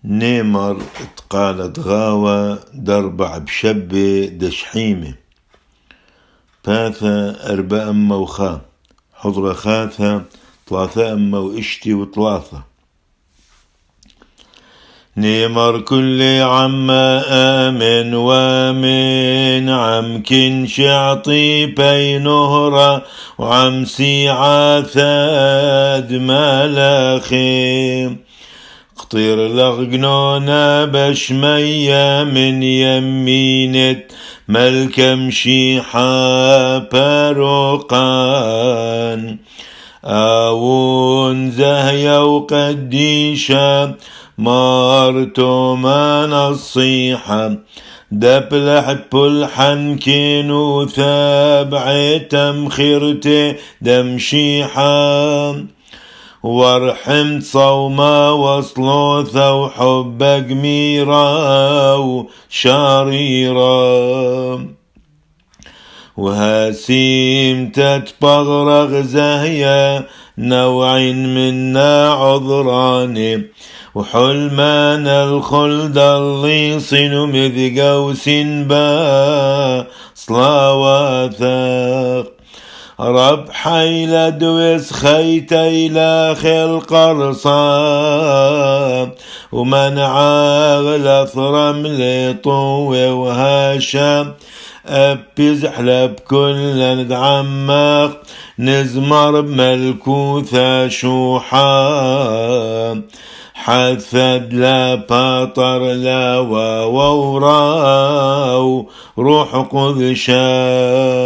نيمر تقالت غاوة دربع بشبة دشحيمة باثا أربع أما وخا حضرة خاثة ثلاثة أما وإشتي وثلاثة نيمر كل عما آمن وامن عم كن شعطي بي نهرة وعم سيعة ثاد ملاخي قطير لغنونا بشمية من يمينة ملكم شيحة باروقان آون زهية وقديشة مارتو من الصيحة دبلح بلحن كينو ثابعي تمخيرتي دمشيحة ورحمت صوما وصلوثة وحبك ميرا وشاريرا وهاسيم تتبغرغ زهية نوعين منا عذراني وحلمان الخلد اللي صنو مذقوس با صلاواثاق رب حيل دوس خيتي لا خلق رصاب ومنع غلثرم لطوة وهاشم أبي زحلب كل ندعمق نزمر بملكوثة شوحا حثد لا باطر لا ووراو روح قدشان